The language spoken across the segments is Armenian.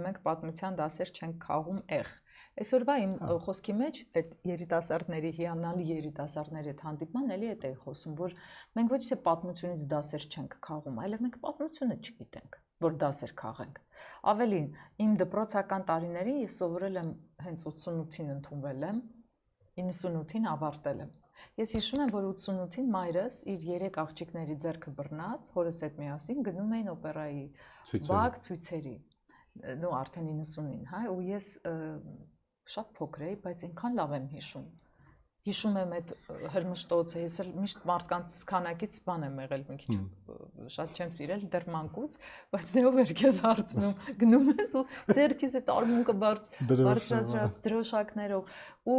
մենք պատմության դասեր չենք քաղում Այսօրվա իմ խոսքի մեջ այդ երիտասարդների, հիանալի երիտասարդների հետ հանդիպման էլի այդ էի խոսում, որ մենք ոչ թե պատմությունից դասեր չենք քաղում, այլև մենք պատմությունը չգիտենք, որ դասեր քաղենք։ Ավելին, իմ դպրոցական տարիներին ես սովորել եմ հենց 88-ին ընդունվել եմ, 98-ին ավարտել եմ։ Ես հիշում եմ, որ 88-ին մայրս իր 3 աղջիկների ձեռքը բռնած, հորս հետ միասին գնում էին օպերայի բակ ցույցերի, նո արդեն 90-ին, հա, ու ես շատ փոքր էի, բայց այնքան լավ եմ հիշում։ Հիշում եմ այդ հրմշտոցը, ես միշտ մարդկանց քանակից բան եմ եղել մի քիչ, շատ չեմ սիրել դեռ մանկուց, բայց դեով էր քեզ հարցնում, գնում ես ու ձեռքիս այդ արմունկը բարձրացրած դրոշակներով ու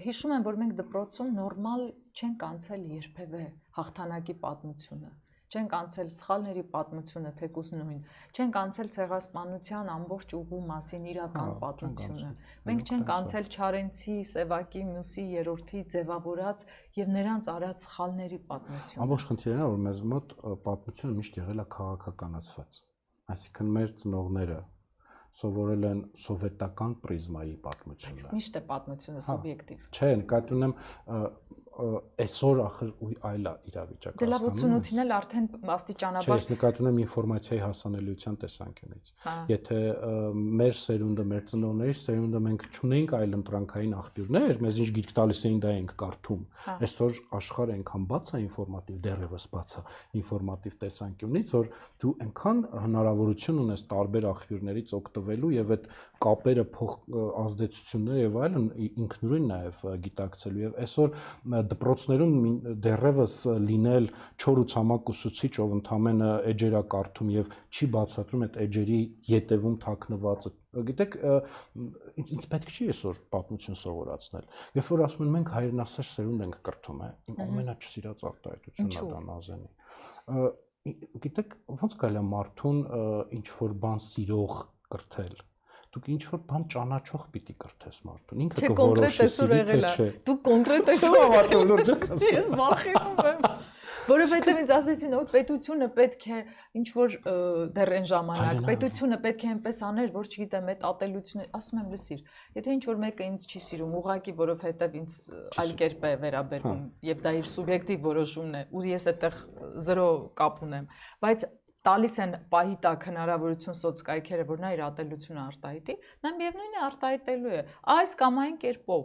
հիշում եմ, որ մենք դպրոցում նորմալ չենք անցել երբևէ հաղթանակի պատմությունը, չենք անցել սխալների պատմությունը, թեկուզ նույն, չենք անցել ցեղասպանության ամբողջ ուղու մասին իրական պատմությունը, մենք չենք անցել Չարենցի, Սևակի, Մյուսի, Երրորդի ձևավորած եւ նրանց արած սխալների պատմությունը։ Ամբողջ խնդիրն է, որ մեզ մոտ պատմությունը միշտ եղել է քաղաքականացված, այսինքն մեր ծնողները սովորել են սովետական պրիզմայի պատմությունը։ Բայց միշտ է պատմությունը սուբյեկտիվ։ Չէ, նկատի ունեմ այսօր ախր այլ է իրավիճակը։ Դե լավ 88-ին էլ արդեն աստիճանաբար։ Չէ, նկատի ունեմ ինֆորմացիայի հասանելիության տեսանկյունից։ Եթե մեր սերունդը, մեր ծնողների սերունդը մենք չունենք այլ ընտրանքային աղբյուրներ, մեզ ինչ գիրք տալիս էին, դա ենք կարդում։ Այսօր աշխարհը այնքան բաց է ինֆորմատիվ, դեռևս բաց է ինֆորմատիվ տեսանկյունից, որ դու այնքան հնարավորություն ունես տարբեր աղբյուրներից օգտվելու եւ այդ կապերը ազդեցությունները եւ այլն ինքնուրույն նաեւ գիտակցելու եւ այսօր դպրոցներում դեռևս լինել 4 ցամաք ուսուցիչ, ով ընդամենը էջերա կարդում եւ չի բացատրում այդ էջերի յետևում թաքնվածը։ Գիտեք, ինձ պետք չի այսօր պատմություն սովորացնել։ Երբ որ ասում են մենք հայրենասեր սերունդ ենք կրթում, իմ ամենաչսիրած արտահայտությունն է դա Նազենի։ Գիտեք, ո՞նց կարելի է մարդուն ինչ որ բան սիրող կրթել։ Դուք ինչ որ բան ճանաչող պիտի կրթես մարդուն։ Ինքը կորոշի սիրի թե չէ։ Դու կոնկրետ ես ավարտում լուրջ ես։ Ես վախենում եմ։ Որովհետև ինձ ասեցին, որ պետությունը պետք է ինչ որ դեռ այն ժամանակ պետությունը պետք է այնպես աներ, որ չգիտեմ, այդ ատելությունը, ասում եմ, լսիր, եթե ինչ որ մեկը ինձ չի սիրում, ուղղակի որովհետև ինձ այլ կերպ է վերաբերվում, եւ դա իր սուբյեկտիվ որոշումն է, ու ես այդտեղ 0 կապ ունեմ, բայց տալիս են պահի տակ հնարավորություն սոցկայքերը, որ նա իր ատելությունը արտահայտի, նա միևնույն է արտահայտելու է այս կամ այն կերպով։